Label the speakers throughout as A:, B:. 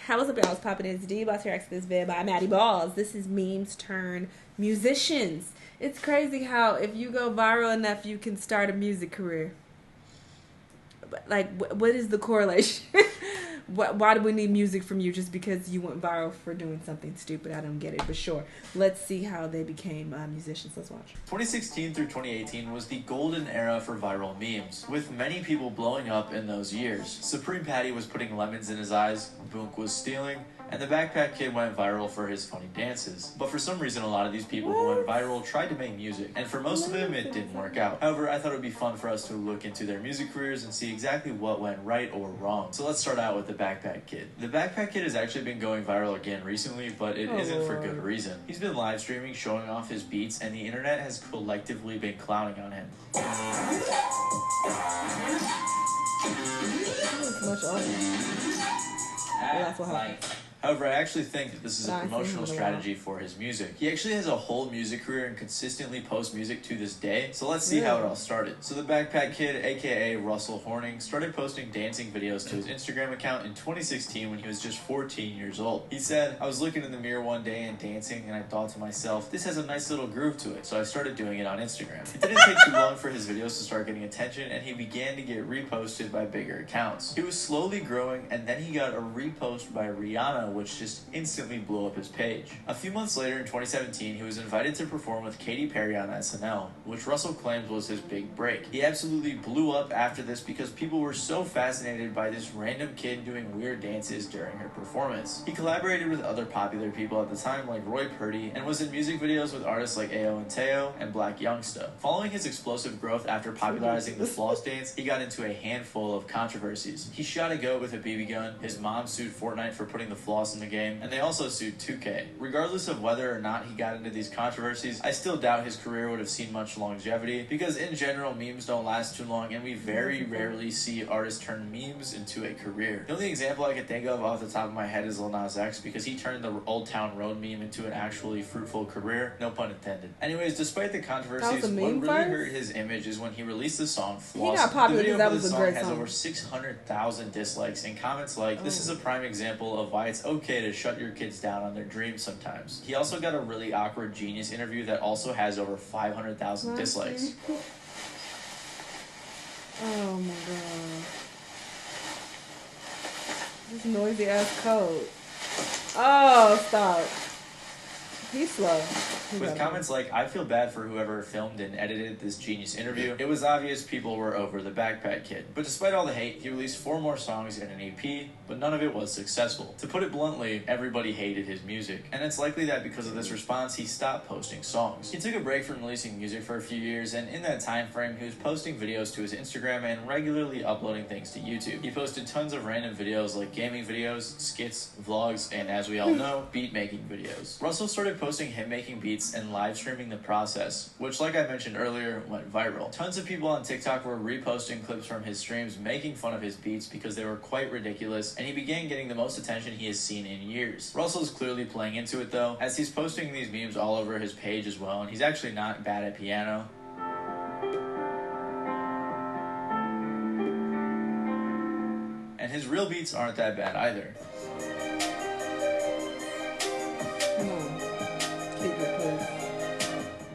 A: How was up, y'all? It's poppin'. It's D. About to react to this vid by Maddie Balls. This is memes turn musicians. It's crazy how if you go viral enough, you can start a music career. Like, what is the correlation? Why do we need music from you just because you went viral for doing something stupid? I don't get it, but sure. Let's see how they became musicians. Let's watch.
B: 2016 through 2018 was the golden era for viral memes, with many people blowing up in those years. Supreme Patty was putting lemons in his eyes, Boonk was stealing, and the Backpack Kid went viral for his funny dances. But for some reason, a lot of these people who went viral tried to make music, and for most of them, it didn't work out. However, I thought it would be fun for us to look into their music careers and see exactly what went right or wrong. So let's start out with the Backpack Kid. The Backpack Kid has actually been going viral again recently, but it isn't for good reason. He's been live streaming, showing off his beats, and the internet has collectively been clowning on him.
A: That's what happened.
B: However, I actually think that this is a promotional strategy for his music. He actually has a whole music career and consistently posts music to this day, so let's see how it all started. So the Backpack Kid, aka Russell Horning, started posting dancing videos to his Instagram account in 2016 when he was just 14 years old. He said, "I was looking in the mirror one day and dancing, and I thought to myself, this has a nice little groove to it, so I started doing it on Instagram." It didn't take too long for his videos to start getting attention, and he began to get reposted by bigger accounts. He was slowly growing, and then he got a repost by Rihanna, which just instantly blew up his page. A few months later in 2017, he was invited to perform with Katy Perry on SNL, which Russell claims was his big break. He absolutely blew up after this because people were so fascinated by this random kid doing weird dances during her performance. He collaborated with other popular people at the time like Roy Purdy and was in music videos with artists like Ayo and Teo and Black Youngsta. Following his explosive growth after popularizing the floss dance, he got into a handful of controversies. He shot a goat with a BB gun, his mom sued Fortnite for putting the floss in the game, and they also sued 2K. Regardless of whether or not he got into these controversies, I still doubt his career would have seen much longevity because in general memes don't last too long and we very rarely see artists turn memes into a career. The only example I can think of off the top of my head is Lil Nas X because he turned the Old Town Road meme into an actually fruitful career, no pun intended. Anyways, despite the controversies, what really hurt his image is when he released the song Floss.
A: He got popular
B: the video
A: because that
B: for
A: was
B: the
A: a
B: song
A: great
B: has
A: song.
B: over 600,000 dislikes and comments like, "This is a prime example of why it's okay to shut your kids down on their dreams sometimes." He also got a really awkward Genius interview that also has over 500,000 dislikes.
A: Oh my god. This noisy ass code. Oh, stop. He's slow.
B: With comments like, "I feel bad for whoever filmed and edited this Genius interview," it was obvious people were over the Backpack Kid. But despite all the hate, he released 4 more songs in an EP, but none of it was successful. To put it bluntly, everybody hated his music, and it's likely that because of this response, he stopped posting songs. He took a break from releasing music for a few years, and in that time frame, he was posting videos to his Instagram and regularly uploading things to YouTube. He posted tons of random videos like gaming videos, skits, vlogs, and as we all know, beat-making videos. Russell started posting him making beats and live streaming the process, which like I mentioned earlier, went viral. Tons of people on TikTok were reposting clips from his streams making fun of his beats because they were quite ridiculous, and he began getting the most attention he has seen in years. Russell's clearly playing into it though, as he's posting these memes all over his page as well, and he's actually not bad at piano. And his real beats aren't that bad either.
A: Come on. Keep it, please.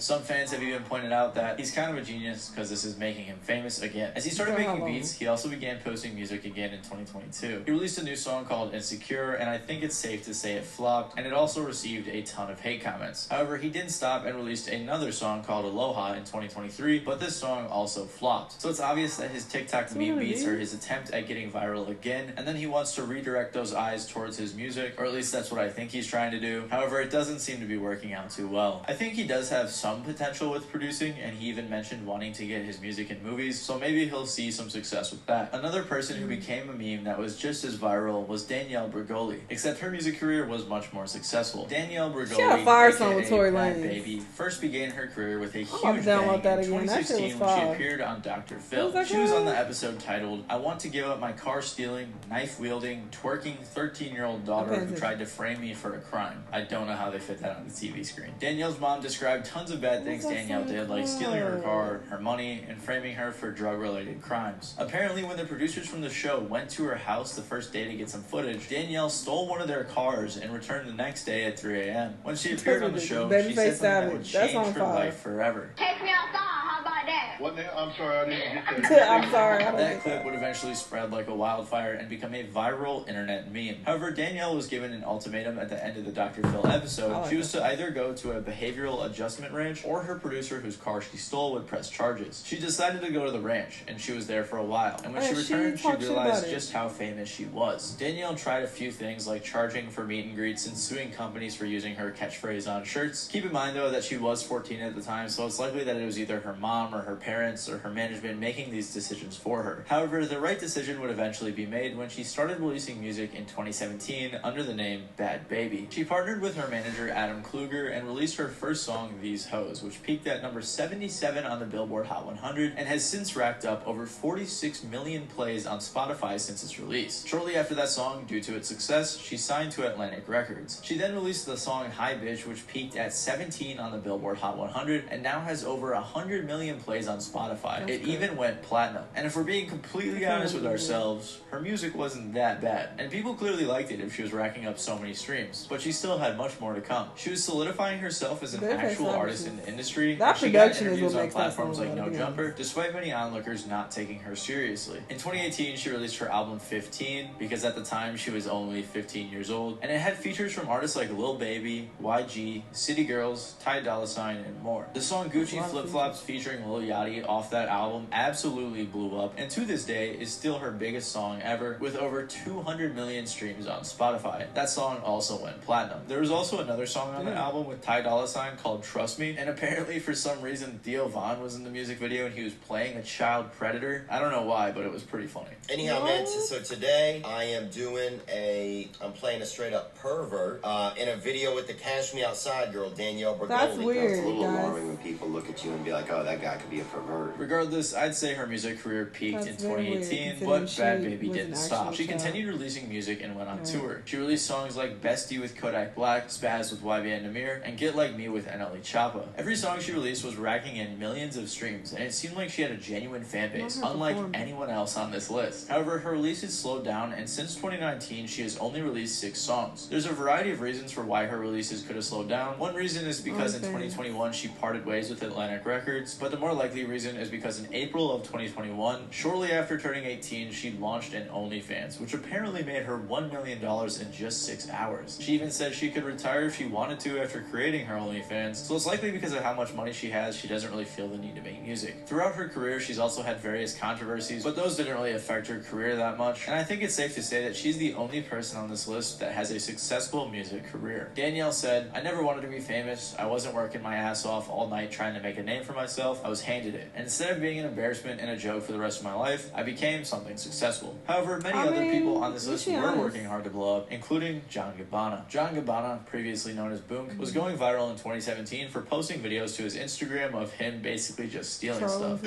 B: Some fans have even pointed out that he's kind of a genius because this is making him famous again. As he started making beats, he also began posting music again in 2022. He released a new song called Insecure, and I think it's safe to say it flopped, and it also received a ton of hate comments. However, he didn't stop and released another song called Aloha in 2023, but this song also flopped. So it's obvious that his TikTok meme beats are his attempt at getting viral again, and then he wants to redirect those eyes towards his music, or at least that's what I think he's trying to do. However, it doesn't seem to be working out too well. I think he does have some potential with producing, and he even mentioned wanting to get his music in movies, so maybe he'll see some success with that. Another person who became a meme that was just as viral was Danielle Bregoli, except her music career was much more successful. Danielle Bregoli, aka Bhad Bhabie, first began her career with a huge bang in 2016 when she appeared on Dr. Phil. She was on the episode titled, "I want to give up my car stealing, knife wielding, twerking 13-year-old daughter who tried to frame me for a crime." I don't know how they fit that on the TV screen. Danielle's mom described tons of bad bad things Danielle did, like stealing her car, her money, and framing her for drug-related crimes. Apparently, when the producers from the show went to her house the first day to get some footage, Danielle stole one of their cars and returned the next day at 3 a.m. When she appeared on the show, she said something that would change her life forever.
C: Take me outside, how about that?
D: What now? I'm sorry, I didn't get that.
A: I'm sorry.
B: That clip would eventually spread like a wildfire and become a viral internet meme. However, Danielle was given an ultimatum at the end of the Dr. Phil episode. She was to either go to a behavioral adjustment ranch, or her producer whose car she stole would press charges. She decided to go to the ranch, and she was there for a while. And when she returned, she realized just how famous she was. Danielle tried a few things like charging for meet and greets and suing companies for using her catchphrase on shirts. Keep in mind though that she was 14 at the time, so it's likely that it was either her mom or her parents or her management making these decisions for her. However, the right decision would eventually be made when she started releasing music in 2017 under the name Bhad Bhabie. She partnered with her manager Adam Kluger and released her first song These Hoes, which peaked at number 77 on the Billboard Hot 100 and has since racked up over 46 million plays on Spotify since its release. Shortly after that song, due to its success, she signed to Atlantic Records. She then released the song Hi Bitch, which peaked at 17 on the Billboard Hot 100 and now has over 100 million plays on Spotify. It even went platinum. And if we're being completely honest with ourselves, her music wasn't that bad. And people clearly liked it if she was racking up so many streams. But she still had much more to come. She was solidifying herself as an actual artist in the industry. She got interviews on platforms like No Jumper, despite many onlookers not taking her seriously. In 2018, she released her album 15, because at the time she was only 15 years old, and it had features from artists like Lil Baby, YG, City Girls, Ty Dolla $ign, and more. The song Gucci Flip Flops featuring Lil Yachty off that album absolutely blew up, and to this day is still her biggest song ever, with over 200 million streams on Spotify. That song also went platinum. There was also another song on the album with Ty Dolla $ign called Trust Me, and apparently for some reason Theo Von was in the music video and he was playing a child predator. I don't know why, but it was pretty funny.
E: Anyhow, man, so today I am I'm playing a straight up pervert in a video with the Cash Me Outside girl, Danielle Bergoli.
A: That's weird,
E: It's a little
A: guys.
E: alarming when people look at you and be like, oh, that guy could be a pervert.
B: Regardless, I'd say her music career peaked in 2018, but Bhad Bhabie didn't stop. She continued releasing music and went on tour. She released songs like Bestie with Kodak Black, Spaz with YBN Namir, and Get Like Me with NLE Choppa. Every song she released was racking in millions of streams, and it seemed like she had a genuine fan base, unlike anyone else on this list. However, her releases slowed down, and since 2019, she has only released 6 songs. There's a variety of reasons for why her releases could have slowed down. One reason is because in 2021, she parted ways with Atlantic Records, but the more likely reason is because in April of 2021, shortly after turning 18, she launched an OnlyFans, which apparently made her $1 million in just 6 hours. She even said she could retire if she wanted to after creating her OnlyFans, so it's likely because of how much money she has, she doesn't really feel the need to make music. Throughout her career, she's also had various controversies, but those didn't really affect her career that much, and I think it's safe to say that she's the only person on this list that has a successful music career. Danielle said, "I never wanted to be famous. I wasn't working my ass off all night trying to make a name for myself. I was handed it. And instead of being an embarrassment and a joke for the rest of my life, I became something successful." However, many other people on this list were working hard to blow up, including John Gabbana. John Gabbana, previously known as Boonk, was going viral in 2017 for posting videos to his Instagram of him basically just stealing stuff.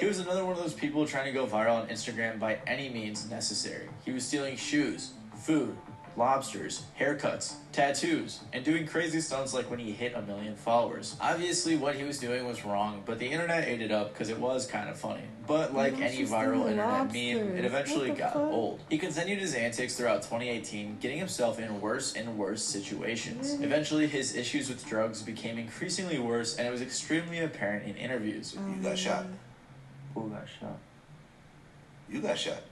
B: He was another one of those people trying to go viral on Instagram by any means necessary. He was stealing shoes, food, lobsters, haircuts, tattoos, and doing crazy stunts like when he hit 1 million followers. Obviously, what he was doing was wrong, but the internet ate it up because it was kind of funny. But like any viral internet meme, it eventually got old. He continued his antics throughout 2018, getting himself in worse and worse situations. Eventually, his issues with drugs became increasingly worse, and it was extremely apparent in interviews.
E: You got shot.
B: Who got shot?
E: You got shot.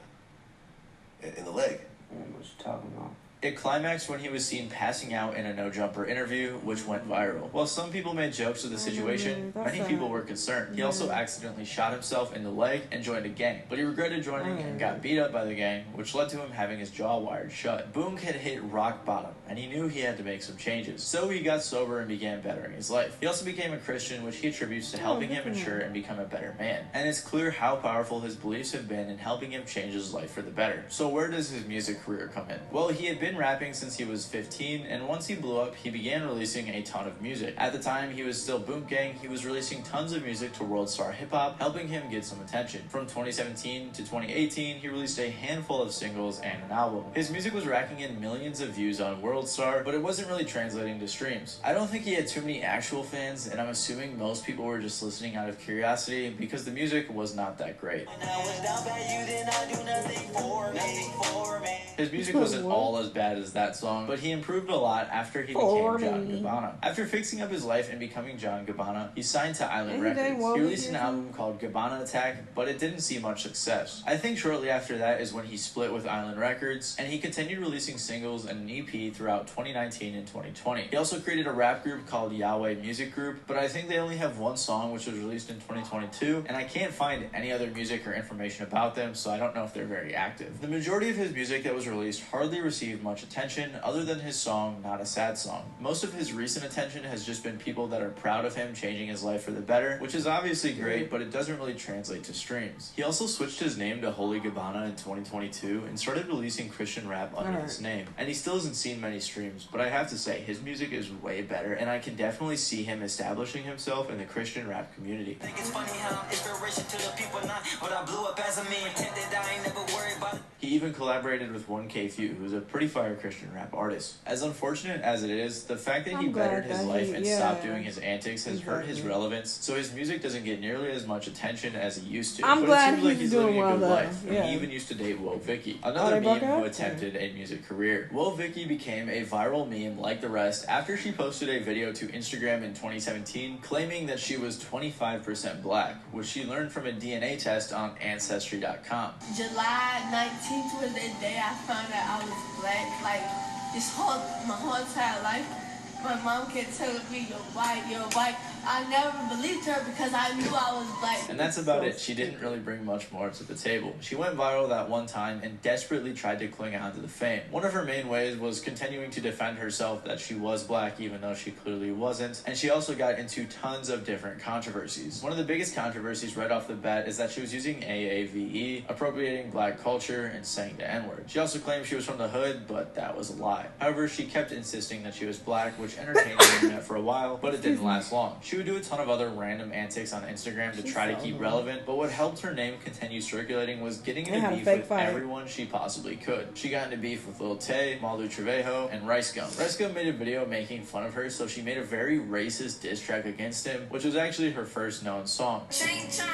E: In the leg.
B: What you talking about? It climaxed when he was seen passing out in a No Jumper interview, which went viral. While some people made jokes of the situation, many people were concerned. He also accidentally shot himself in the leg and joined a gang, but he regretted joining and got beat up by the gang, which led to him having his jaw wired shut. Boonk had hit rock bottom, and he knew he had to make some changes. So he got sober and began bettering his life. He also became a Christian, which he attributes to helping him mature and become a better man. And it's clear how powerful his beliefs have been in helping him change his life for the better. So where does his music career come in? Well, he had been been rapping since he was 15, and once he blew up, he began releasing a ton of music. At the time, he was still Boom Gang. He was releasing tons of music to World Star Hip Hop, helping him get some attention. From 2017 to 2018, he released a handful of singles and an album. His music was racking in millions of views on World Star, but it wasn't really translating to streams. I don't think he had too many actual fans, and I'm assuming most people were just listening out of curiosity because the music was not that great. His music wasn't all as bad as that song, but he improved a lot after he became John Gabbana. After fixing up his life and becoming John Gabbana, he signed to Island Records. He released an album called Gabbana Attack, but it didn't see much success. I think shortly after that is when he split with Island Records, and he continued releasing singles and an EP throughout 2019 and 2020. He also created a rap group called Yahweh Music Group, but I think they only have one song which was released in 2022, and I can't find any other music or information about them, so I don't know if they're very active. The majority of his music that was released hardly received much attention other than his song Not a Sad Song. Most of his recent attention has just been people that are proud of him changing his life for the better, which is obviously great, but it doesn't really translate to streams. He also switched his name to Holy Gabbana in 2022 and started releasing Christian rap under his name. And he still hasn't seen many streams, but I have to say, his music is way better, and I can definitely see him establishing himself in the Christian rap community. I think it's funny how I'm inspiration to the people now, but I blew up as a man, pretended I ain't never worried about it. He even collaborated with 1K Few, who's a pretty fire Christian rap artist. As unfortunate as it is, the fact that he bettered his life and stopped doing his antics has hurt his relevance, so his music doesn't get nearly as much attention as it used to. But it seems like he's living a good life, and he even used to date Woah Vicky, another meme who attempted a music career. Woah Vicky became a viral meme like the rest after she posted a video to Instagram in 2017 claiming that she was 25% black, which she learned from a DNA test on Ancestry.com.
F: July 19th was the day I found out I was black. Like, my whole entire life, my mom kept telling me, you're white. I never believed her because I knew I was black.
B: And that's about it. She didn't really bring much more to the table. She went viral that one time and desperately tried to cling on to the fame. One of her main ways was continuing to defend herself that she was black even though she clearly wasn't. And she also got into tons of different controversies. One of the biggest controversies right off the bat is that she was using AAVE, appropriating black culture, and saying the N-word. She also claimed she was from the hood, but that was a lie. However, she kept insisting that she was black, which entertained the internet for a while, but it didn't last long. She would do a ton of other random antics on Instagram to try to keep relevant, but what helped her name continue circulating was getting into beef with everyone she possibly could. She got into beef with Lil Tay, Malu Trevejo, and Rice Gum. Rice Gum made a video making fun of her, so she made a very racist diss track against him, which was actually her first known song. Ching chong,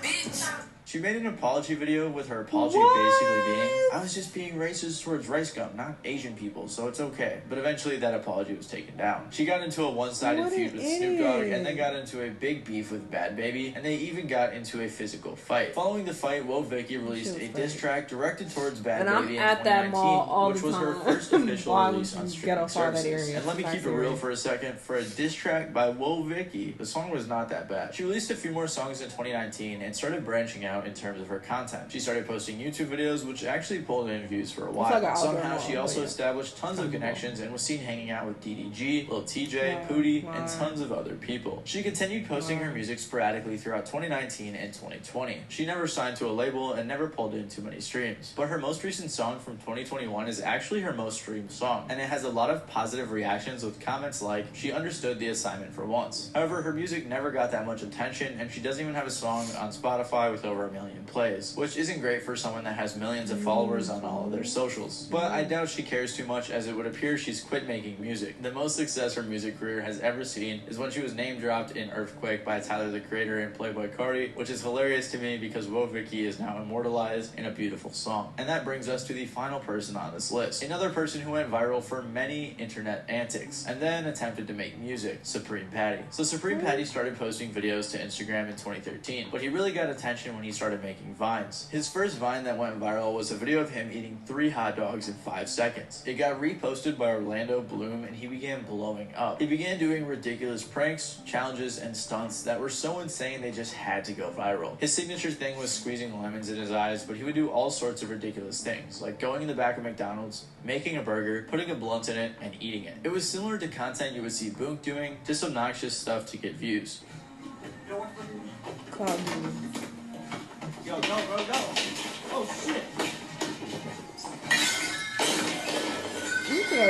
B: bitch. She made an apology video with her apology basically being, I was just being racist towards Rice Gum, not Asian people, so it's okay. But eventually that apology was taken down. She got into a one-sided feud with Snoop Dogg and then got into a big beef with Bhad Bhabie, and they even got into a physical fight. Following the fight, Woah Vicky released a diss track directed towards Bhad Bhabie in 2019, which was her first official release on streaming services. And let me keep it real for a second, for a diss track by Woah Vicky, the song was not that bad. She released a few more songs in 2019 and started branching out in terms of her content. She started posting YouTube videos, which actually pulled in views for a while. Somehow, she also established tons of connections and was seen hanging out with DDG, Lil TJ, Pootie, and tons of other people. She continued posting her music sporadically throughout 2019 and 2020. She never signed to a label and never pulled in too many streams. But her most recent song from 2021 is actually her most streamed song, and it has a lot of positive reactions with comments like, she understood the assignment for once. However, her music never got that much attention, and she doesn't even have a song on Spotify with over 1 million plays, which isn't great for someone that has millions of followers on all of their socials. But I doubt she cares too much, as it would appear she's quit making music. The most success her music career has ever seen is when she was name dropped in Earthquake by Tyler the Creator and Playboy Carti, which is hilarious to me because Woah Vicky is now immortalized in a beautiful song. And that brings us to the final person on this list. Another person who went viral for many internet antics and then attempted to make music, Supreme Patty. So Supreme Patty started posting videos to Instagram in 2013, but he really got attention when he started making vines. His first vine that went viral was a video of him eating 3 hot dogs in 5 seconds. It got reposted by Orlando Bloom and he began blowing up. He began doing ridiculous pranks, challenges, and stunts that were so insane they just had to go viral. His signature thing was squeezing lemons in his eyes, but he would do all sorts of ridiculous things, like going in the back of McDonald's, making a burger, putting a blunt in it, and eating it. It was similar to content you would see Boonk doing, just obnoxious stuff to get views.
G: Yo, go, bro, go. Oh, shit.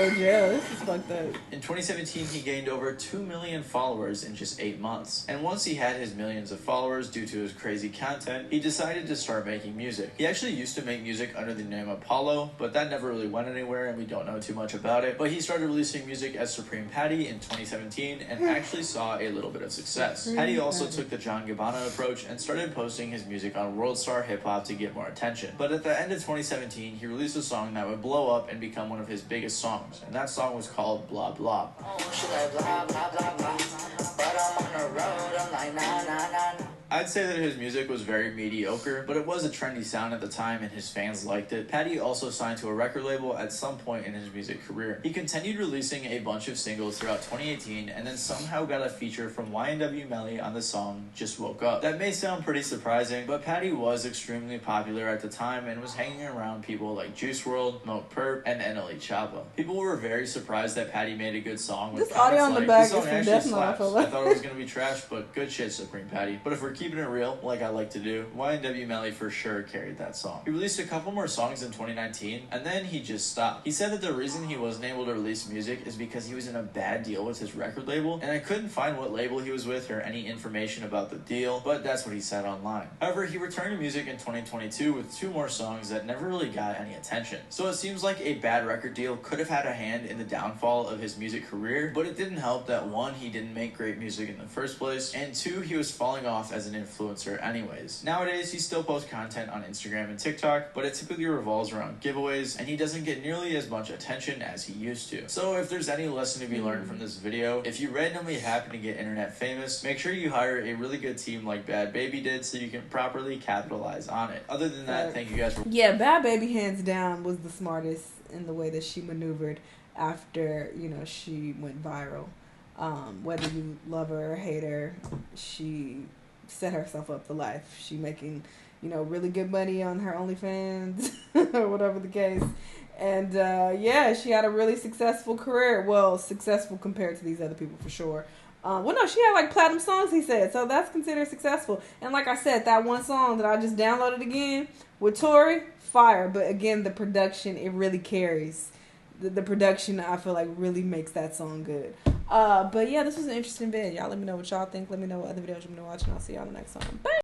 A: go to jail. This is fucked up.
B: In 2017, he gained over 2 million followers in just 8 months. And once he had his millions of followers due to his crazy content, he decided to start making music. He actually used to make music under the name Apollo, but that never really went anywhere and we don't know too much about it. But he started releasing music as Supreme Patty in 2017 and actually saw a little bit of success. Patty also took the John Gabbana approach and started posting his music on World Star Hip Hop to get more attention. But at the end of 2017, he released a song that would blow up and become one of his biggest songs, and that song was called Blah Blah. I'd say that his music was very mediocre, but it was a trendy sound at the time and his fans liked it. Patty also signed to a record label at some point in his music career. He continued releasing a bunch of singles throughout 2018 and then somehow got a feature from YNW Melly on the song Just Woke Up. That may sound pretty surprising, but Patty was extremely popular at the time and was hanging around people like Juice WRLD, Moke Perp, and NLE Choppa. People were very surprised that Patty made a good song with
A: this audio on the back is from Death Note.
B: I thought it was going to be trash, but good shit, Supreme Patty. But if we're keeping it real, like I like to do, YNW Melly for sure carried that song. He released a couple more songs in 2019, and then he just stopped. He said that the reason he wasn't able to release music is because he was in a bad deal with his record label, and I couldn't find what label he was with or any information about the deal, but that's what he said online. However, he returned to music in 2022 with 2 more songs that never really got any attention. So it seems like a bad record deal could have had a hand in the downfall of his music career, but it didn't help that 1, he didn't make great music in the first place, and 2, he was falling off as an influencer anyways. Nowadays, he still posts content on Instagram and TikTok, but it typically revolves around giveaways, and he doesn't get nearly as much attention as he used to. So if there's any lesson to be learned from this video, if you randomly happen to get internet famous, make sure you hire a really good team like Bhad Bhabie did so you can properly capitalize on it. Other than that, thank you guys for...
A: Yeah, Bhad Bhabie hands down was the smartest in the way that she maneuvered after, she went viral. Whether you love her or hate her, she set herself up for life. She making, really good money on her OnlyFans or whatever the case. And, she had a really successful career. Well, successful compared to these other people for sure. No, she had platinum songs, he said. So that's considered successful. And like I said, that one song that I just downloaded again with Tori, fire. But again, the production, it really carries. The production, I feel like, really makes that song good. But yeah, this was an interesting vid. Y'all let me know what y'all think. Let me know what other videos you want to watch, and I'll see y'all in the next one. Bye!